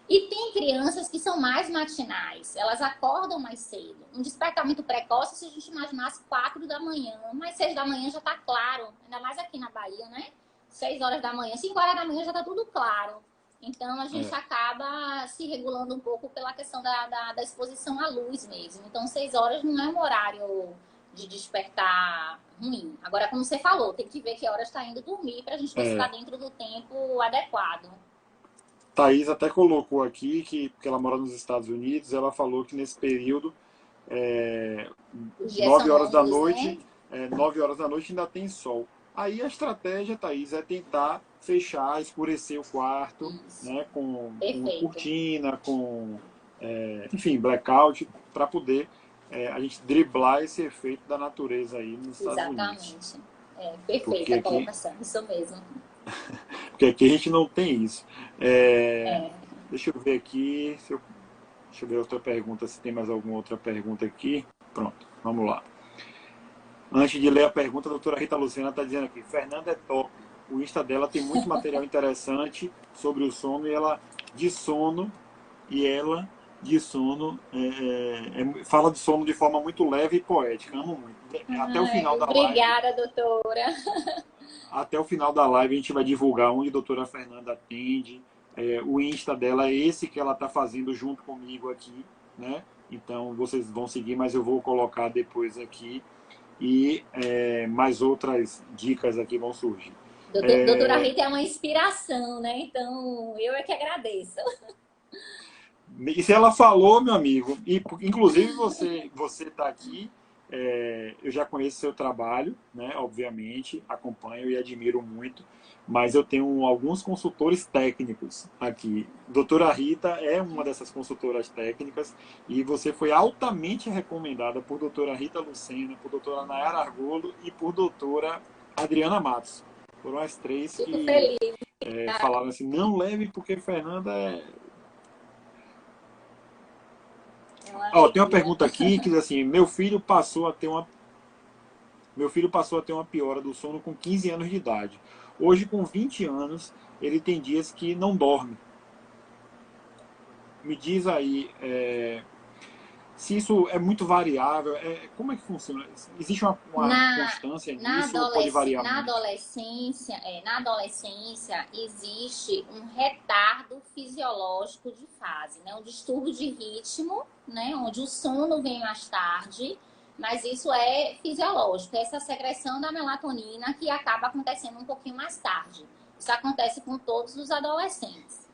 E tem crianças que são mais matinais, elas acordam mais cedo. Um despertamento precoce, se a gente imaginar às 4 da manhã, mas 6 da manhã já tá claro, ainda mais aqui na Bahia, né? 6 horas da manhã, 5 horas da manhã já tá tudo claro. Então a gente acaba se regulando um pouco pela questão da exposição à luz mesmo. Então 6 horas não é um horário de despertar ruim. Agora, como você falou, tem que ver que horas está indo dormir para a gente ver se está dentro do tempo adequado. Thaís até colocou aqui que, porque ela mora nos Estados Unidos, ela falou que nesse período, 9 horas da noite, né? 9 horas da noite ainda tem sol. Aí a estratégia, Thaís, é tentar fechar, escurecer o quarto, né, com cortina, com, enfim, blackout, para poder a gente driblar esse efeito da natureza aí nos Estados Unidos. Exatamente. Perfeita a colocação, isso mesmo. porque aqui a gente não tem isso. Deixa eu ver aqui, deixa eu ver outra pergunta, se tem mais alguma outra pergunta aqui. Pronto, vamos lá. Antes de ler a pergunta, a doutora Rita Lucena está dizendo aqui, Fernanda é top. O Insta dela tem muito material interessante sobre o sono, e ela de sono, fala de sono de forma muito leve e poética. Amo muito. Até o final da live. Obrigada, doutora. Até o final da live a gente vai divulgar onde a doutora Fernanda atende. O Insta dela é esse que ela está fazendo junto comigo aqui, né? Então vocês vão seguir, mas eu vou colocar depois aqui. E mais outras dicas aqui vão surgir. Doutora Rita é uma inspiração, né? Então, eu é que agradeço. E se ela falou, meu amigo, e inclusive você está aqui, eu já conheço seu trabalho, né? Obviamente, acompanho e admiro muito, mas eu tenho alguns consultores técnicos aqui. Doutora Rita é uma dessas consultoras técnicas e você foi altamente recomendada por doutora Rita Lucena, por doutora Nayara Argolo e por doutora Adriana Matos. Foram as três que falaram assim, não leve porque Fernanda tem uma pergunta aqui que diz assim, meu filho passou a ter uma piora do sono com 15 anos de idade. Hoje, com 20 anos, ele tem dias que não dorme. Me diz aí, se isso é muito variável, como é que funciona? Existe uma constância nisso ou pode variar na muito? Na adolescência, existe um retardo fisiológico de fase, né? Um distúrbio de ritmo, né? Onde o sono vem mais tarde, mas isso é fisiológico. Essa secreção da melatonina que acaba acontecendo um pouquinho mais tarde. Isso acontece com todos os adolescentes.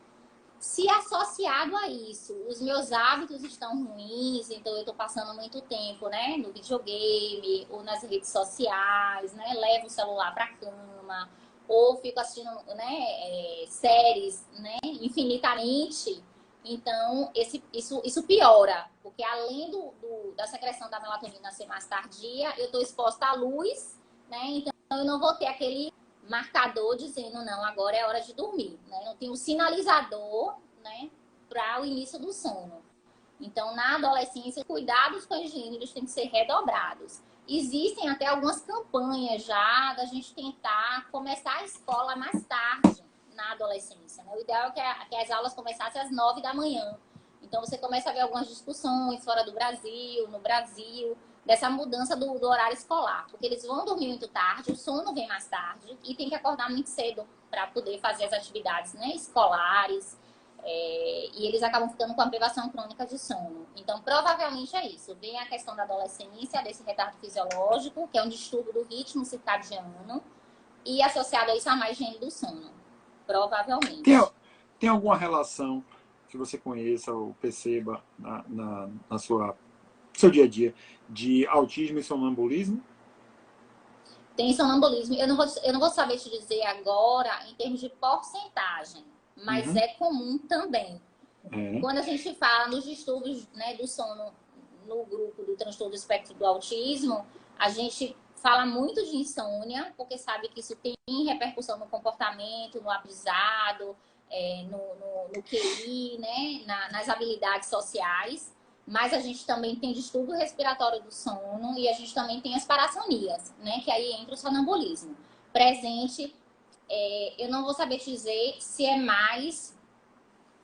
Se associado a isso, os meus hábitos estão ruins, então eu estou passando muito tempo, né, no videogame ou nas redes sociais, né, levo o celular para a cama, ou fico assistindo, né, séries, né, infinitamente, então isso piora, porque além da secreção da melatonina ser mais tardia, eu estou exposta à luz, né, então eu não vou ter aquele marcador dizendo, não, agora é hora de dormir, né? Não tem um sinalizador, né, para o início do sono. Então, na adolescência, cuidados com a higiene eles têm que ser redobrados. Existem até algumas campanhas já da gente tentar começar a escola mais tarde na adolescência, né? O ideal é que as aulas começassem às 9 da manhã. Então, você começa a ver algumas discussões fora do Brasil, no Brasil, dessa mudança do horário escolar. Porque eles vão dormir muito tarde, o sono vem mais tarde e tem que acordar muito cedo para poder fazer as atividades, né, escolares. E eles acabam ficando com a privação crônica de sono. Então, provavelmente é isso. Vem a questão da adolescência, desse retardo fisiológico, que é um distúrbio do ritmo circadiano, e associado a isso a má higiene do sono. Provavelmente. Tem alguma relação que você conheça ou perceba na seu dia a dia de autismo e sonambulismo? Tem sonambulismo. Eu não vou saber te dizer agora em termos de porcentagem, mas é comum também. Quando a gente fala nos distúrbios, né, do sono no grupo do transtorno do espectro do autismo, a gente fala muito de insônia, porque sabe que isso tem repercussão no comportamento, no aprendizado, no QI, né, nas habilidades sociais. Mas a gente também tem distúrbio respiratório do sono e a gente também tem as parassonias, né, que aí entra o sonambulismo. Presente, eu não vou saber te dizer se é mais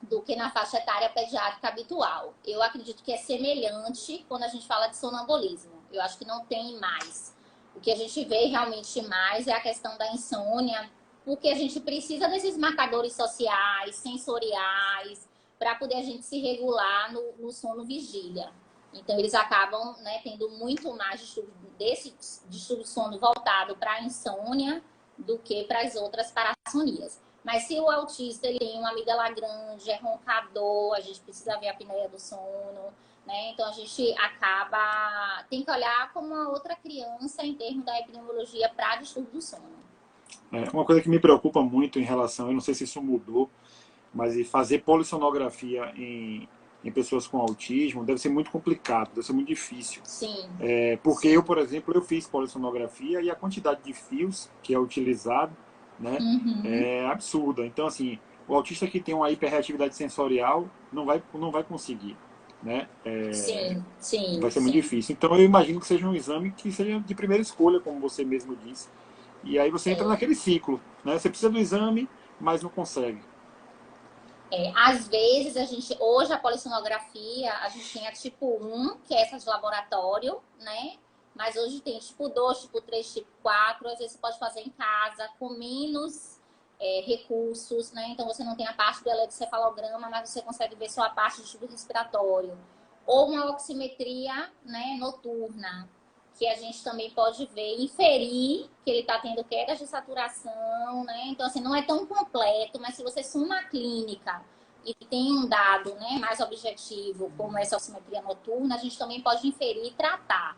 do que na faixa etária pediátrica habitual. Eu acredito que é semelhante quando a gente fala de sonambulismo. Eu acho que não tem mais. O que a gente vê realmente mais é a questão da insônia, porque a gente precisa desses marcadores sociais, sensoriais, para poder a gente se regular no sono vigília. Então, eles acabam, né, tendo muito mais desse distúrbio de sono voltado para a insônia do que para as outras parassonias. Mas se o autista ele tem uma amígdala grande, é roncador, a gente precisa ver a apneia do sono, né? Então, a gente tem que olhar como uma outra criança em termos da epidemiologia para distúrbio do sono. Uma coisa que me preocupa muito em relação, eu não sei se isso mudou, mas fazer polissonografia em pessoas com autismo deve ser muito complicado, deve ser muito difícil. Sim. Porque eu, por exemplo, eu fiz polissonografia e a quantidade de fios que é utilizado né? Uhum. É absurda. Então, assim, o autista que tem uma hiperreatividade sensorial não vai conseguir, né? Sim, sim, Vai ser muito sim. difícil. Então, eu imagino que seja um exame que seja de primeira escolha, como você mesmo disse. E aí você entra É. naquele ciclo, né? Você precisa do exame, mas não consegue. Às vezes hoje a polissonografia, a gente tem a tipo 1, que é essa de laboratório, né? Mas hoje tem tipo 2, tipo 3, tipo 4. Às vezes você pode fazer em casa com menos recursos, né? Então você não tem a parte do eletrocefalograma, mas você consegue ver só a parte do tubo respiratório. Ou uma oximetria, né, noturna, que a gente também pode ver, inferir que ele está tendo quedas de saturação, né? Então, assim, não é tão completo, mas se você suma a clínica e tem um dado, né, mais objetivo, como essa oximetria noturna, a gente também pode inferir e tratar.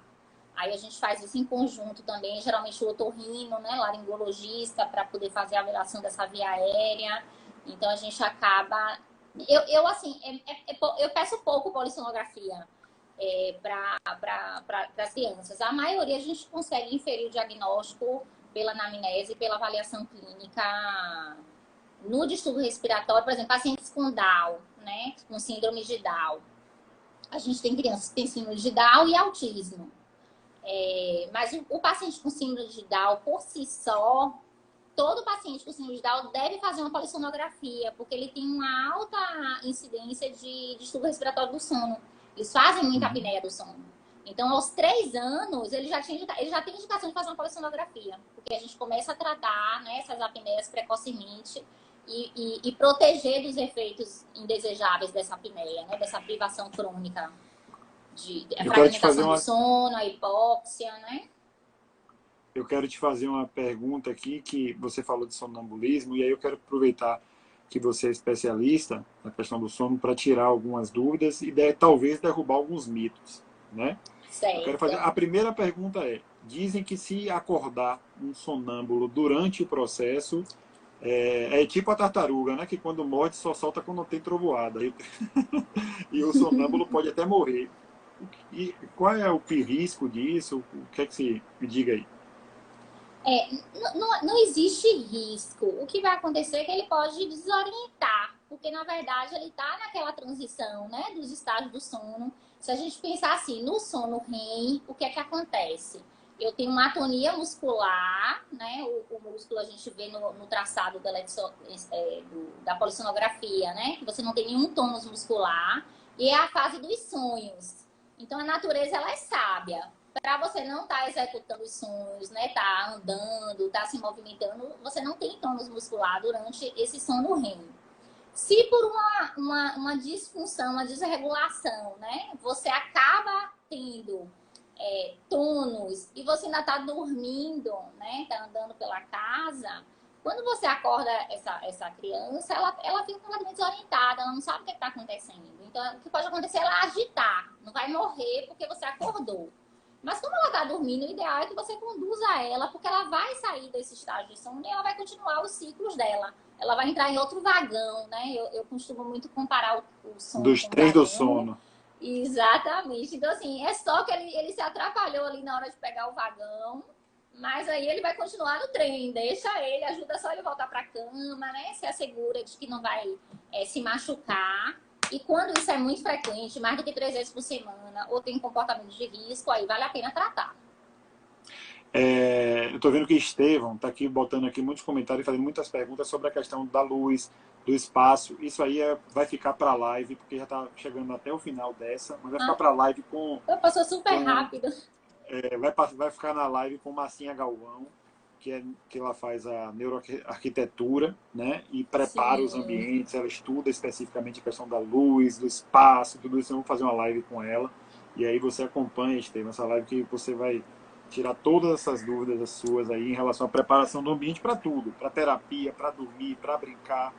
Aí a gente faz isso em conjunto também, geralmente o otorrino, né, laringologista, para poder fazer a avaliação dessa via aérea. Então a gente acaba. Eu assim, eu peço pouco polissonografia para as crianças. A maioria a gente consegue inferir o diagnóstico pela anamnese, pela avaliação clínica no distúrbio respiratório, por exemplo, pacientes com Down, né, com síndrome de Down. A gente tem crianças que têm síndrome de Down e autismo. Mas o paciente com síndrome de Down, por si só, todo paciente com síndrome de Down deve fazer uma polissonografia, porque ele tem uma alta incidência de distúrbio respiratório do sono. Eles fazem muita Uhum. apneia do sono. Então, aos 3 anos, ele já tem indicação de fazer uma polissonografia, porque a gente começa a tratar, né, essas apneias precocemente e proteger dos efeitos indesejáveis dessa apneia, né, dessa privação crônica de Eu quero te fazer fragmentação do uma, sono, a hipóxia, né? eu quero te fazer uma pergunta aqui, que você falou de sonambulismo, e aí eu quero aproveitar que você é especialista na questão do sono para tirar algumas dúvidas e talvez derrubar alguns mitos, né? Eu quero fazer. Certo. A primeira pergunta é: dizem que se acordar um sonâmbulo durante o processo é tipo a tartaruga, né? Que quando morde só solta quando tem trovoada. E o sonâmbulo pode até morrer. E qual é o risco disso? O que é que se me diga aí? Não existe risco. O que vai acontecer é que ele pode desorientar, porque na verdade ele está naquela transição, né, dos estágios do sono. Se a gente pensar assim, no sono REM, o que é que acontece? Eu tenho uma atonia muscular, né? O músculo a gente vê no traçado da polissonografia, né? Que você não tem nenhum tônus muscular. E é a fase dos sonhos. Então a natureza ela é sábia para você não estar executando os sonhos, né? Tá andando, tá se movimentando, você não tem tônus muscular durante esse sono REM. Se por uma disfunção, uma desregulação, né? Você acaba tendo tônus e você ainda está dormindo, né? Tá andando pela casa. Quando você acorda essa criança, ela fica completamente desorientada, ela não sabe o que está acontecendo. Então, o que pode acontecer é ela agitar, não vai morrer porque você acordou. Mas como ela está dormindo, o ideal é que você conduza ela, porque ela vai sair desse estágio de sono e ela vai continuar os ciclos dela. Ela vai entrar em outro vagão, né? Eu costumo muito comparar o sono Dos com o trens do vagão. sono. Exatamente. Então, assim, é só que ele se atrapalhou ali na hora de pegar o vagão, mas aí ele vai continuar no trem. Deixa ele, ajuda só ele voltar para a cama, né? Se assegura de que não vai se machucar. E quando isso é muito frequente, mais do que 3 vezes por semana, ou tem comportamento de risco, aí vale a pena tratar. Eu estou vendo que Estevão está aqui botando aqui muitos comentários e fazendo muitas perguntas sobre a questão da luz, do espaço. Isso aí vai ficar para a live, porque já está chegando até o final dessa, mas vai ficar Ah, para a live passou super com rápido. vai ficar na live com Marcinha Galvão, que ela faz a neuroarquitetura, né? E prepara os Sim. ambientes, ela estuda especificamente a questão da luz, do espaço, tudo isso. Eu vou fazer uma live com ela. E aí você acompanha, Estevam, essa live que você vai tirar todas essas dúvidas as suas aí em relação à preparação do ambiente para tudo, para terapia, para dormir, para brincar.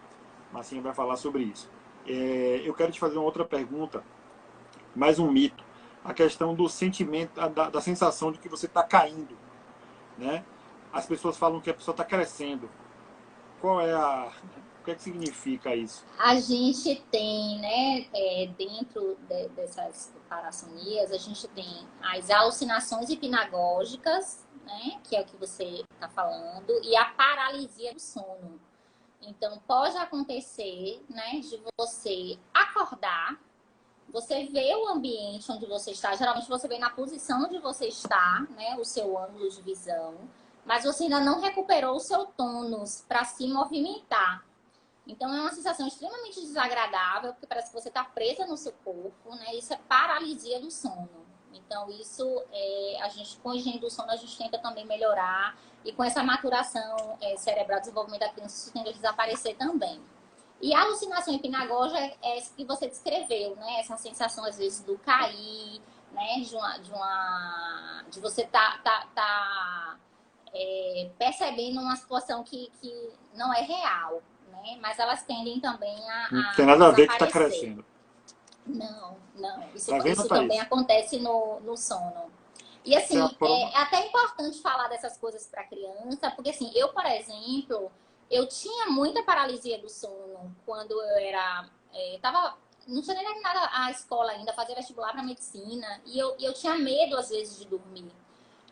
Marcinha vai falar sobre isso. Eu quero te fazer uma outra pergunta, mais um mito. A questão do sentimento, da sensação de que você está caindo, né? As pessoas falam que a pessoa está crescendo. O que é que significa isso? A gente tem, né, dentro dessas parassonias, a gente tem as alucinações hipnagógicas, né, que é o que você está falando, e a paralisia do sono. Então, pode acontecer, né, de você acordar, você vê o ambiente onde você está, geralmente você vê na posição onde você está, né, o seu ângulo de visão, mas você ainda não recuperou o seu tônus para se movimentar. Então, é uma sensação extremamente desagradável, porque parece que você está presa no seu corpo, né? Isso é paralisia do sono. Então, isso, a gente, com a higiene do sono, a gente tenta também melhorar. E com essa maturação cerebral, desenvolvimento da criança, isso tende a desaparecer também. E a alucinação hipnagógica é essa que você descreveu, né? Essa sensação, às vezes, do cair, né? De você percebendo uma situação que não é real, né? Mas elas tendem também Não tem nada a ver que está crescendo. Não. Isso Thaís? também acontece no sono. E assim, é até importante falar dessas coisas para criança, porque assim, eu, por exemplo, eu tinha muita paralisia do sono quando eu era... não tinha nem terminado a escola ainda, fazia vestibular para medicina, e eu tinha medo, às vezes, de dormir.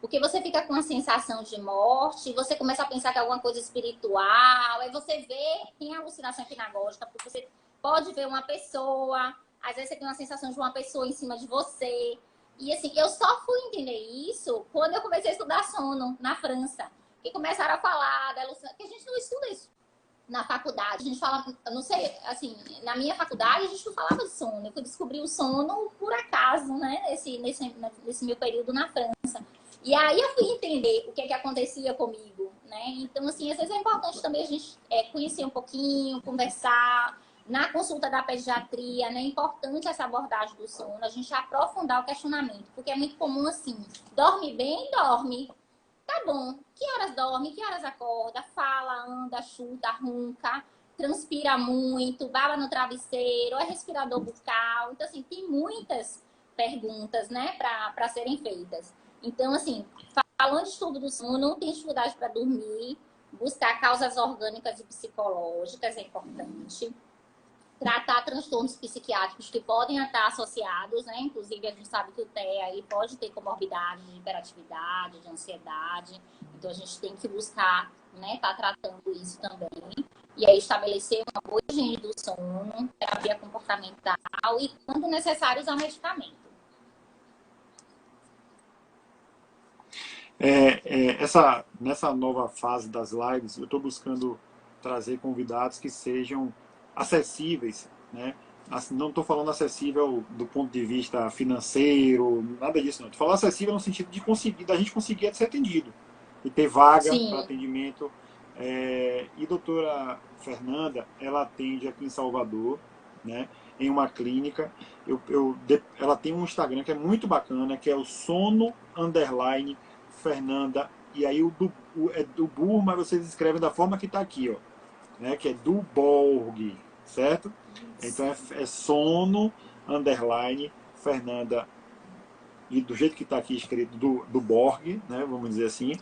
Porque você fica com a sensação de morte, você começa a pensar que é alguma coisa espiritual, aí você vê, tem alucinação hipnagógica, porque você pode ver uma pessoa, às vezes você tem uma sensação de uma pessoa em cima de você. E assim, eu só fui entender isso quando eu comecei a estudar sono na França. Que começaram a falar da alucinação, que a gente não estuda isso na faculdade. A gente fala, eu não sei, assim, na minha faculdade a gente não falava de sono. Eu fui descobrir o sono por acaso, né, nesse meu período na França. E aí eu fui entender o que acontecia comigo, né? Então, assim, às vezes é importante também a gente conhecer um pouquinho, conversar. Na consulta da pediatria, né? É importante essa abordagem do sono, a gente aprofundar o questionamento, porque é muito comum assim, dorme bem, dorme. Tá bom, que horas dorme, que horas acorda, fala, anda, chuta, ronca, transpira muito, baba no travesseiro, é respirador bucal. Então, assim, tem muitas perguntas, né, para serem feitas. Então, assim, falando de estudo do sono, não tem dificuldade para dormir, buscar causas orgânicas e psicológicas é importante. Tratar transtornos psiquiátricos que podem estar associados, né? Inclusive, a gente sabe que o TEA aí pode ter comorbidade de hiperatividade, de ansiedade. Então, a gente tem que buscar, né? Tá tratando isso também. E aí, estabelecer uma boa higiene do sono, terapia comportamental e, quando necessário, usar medicamento. Nessa nova fase das lives, eu estou buscando trazer convidados que sejam acessíveis, né? Assim, não estou falando acessível do ponto de vista financeiro, nada disso não. Estou falando acessível no sentido de da gente conseguir ser atendido e ter vaga para atendimento. E doutora Fernanda, ela atende aqui em Salvador, né? Em uma clínica. Ela tem um Instagram que é muito bacana, que é o Sono _ Fernanda, e aí é do Burro, mas vocês escrevem da forma que está aqui, ó, né, que é do Borg, certo? Então é sono _ Fernanda, e do jeito que está aqui escrito do Borg, né, vamos dizer assim,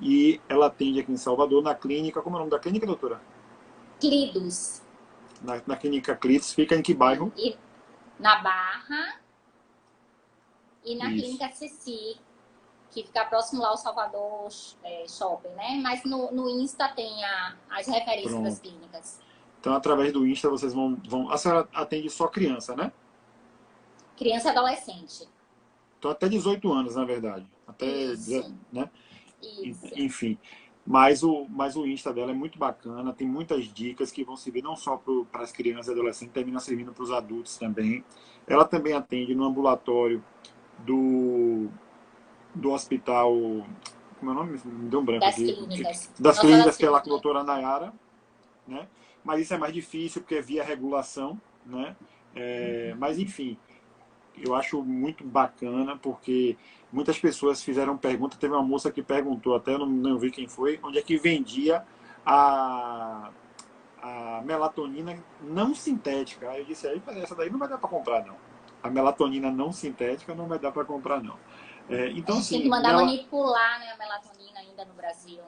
e ela atende aqui em Salvador, na clínica, como é o nome da clínica, doutora? Clidos. Na clínica Clidos, fica em que bairro? Na Barra e na Isso. clínica Ceci, que fica próximo lá ao Salvador Shopping, né? Mas no Insta tem as referências das clínicas. Então, através do Insta, vocês vão... A senhora atende só criança, né? Criança e adolescente. Então, até 18 anos, na verdade. Até, Isso. Né? Isso. Enfim. Mas o Insta dela é muito bacana, tem muitas dicas que vão servir não só para as crianças e adolescentes, termina servindo para os adultos também. Ela também atende no ambulatório do hospital, como é o nome? Me deu um branco aqui. Das clínicas, que é lá com a doutora Nayara, né? Mas isso é mais difícil porque é via regulação, né? Mas enfim, eu acho muito bacana porque muitas pessoas fizeram pergunta. Teve uma moça que perguntou, até eu não vi quem foi, onde é que vendia a melatonina não sintética. Aí eu disse, aí essa daí não vai dar para comprar não. A melatonina não sintética não vai dar para comprar não. Então, assim, tem que mandar manipular, né, a melatonina ainda no Brasil.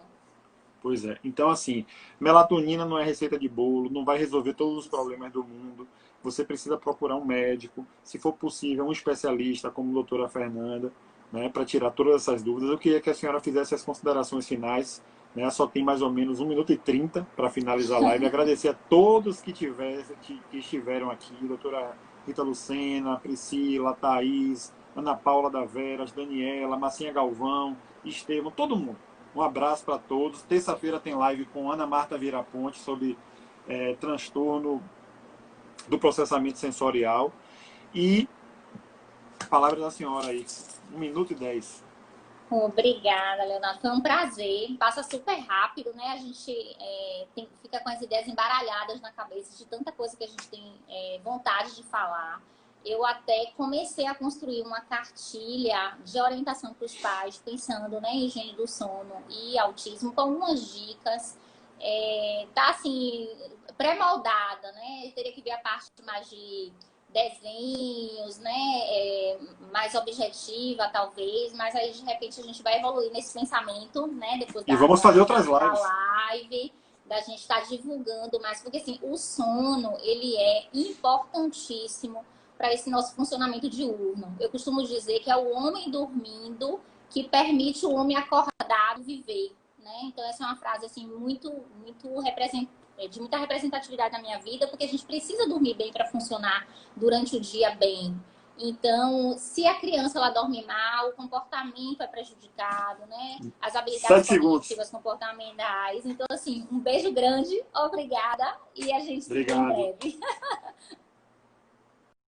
Pois é. Então, assim, melatonina não é receita de bolo, não vai resolver todos os problemas do mundo. Você precisa procurar um médico, se for possível, um especialista, como a doutora Fernanda, né, para tirar todas essas dúvidas. Eu queria que a senhora fizesse as considerações finais, né? Só tem mais ou menos 1 minuto e 30 para finalizar a live. Agradecer a todos que estiveram aqui, doutora Rita Lucena, Priscila, Thaís, Ana Paula da Veras, Daniela, Marcinha Galvão, Estevão, todo mundo. Um abraço para todos. Terça-feira tem live com Ana Marta Viraponte sobre transtorno do processamento sensorial. E palavra da senhora aí, 1 minuto e 10. Obrigada, Leonardo. Foi um prazer. Passa super rápido, né? A gente fica com as ideias embaralhadas na cabeça de tanta coisa que a gente tem vontade de falar. Eu até comecei a construir uma cartilha de orientação para os pais, pensando, né, em higiene do sono e autismo, com algumas dicas. Tá assim, pré-moldada, né? Eu teria que ver a parte mais de desenhos, né, mais objetiva, talvez, mas aí de repente a gente vai evoluir nesse pensamento, né, depois e vamos fazer outras lives. live, da gente estar divulgando mais, porque assim, o sono, ele é importantíssimo para esse nosso funcionamento diurno. Eu costumo dizer que é o homem dormindo que permite o homem acordado viver, né? Então essa é uma frase assim muito de muita representatividade na minha vida, porque a gente precisa dormir bem para funcionar durante o dia bem. Então, se a criança ela dorme mal, o comportamento é prejudicado, né? As habilidades cognitivas, comportamentais. Então, assim, um beijo grande, obrigada, e a gente se vê em breve.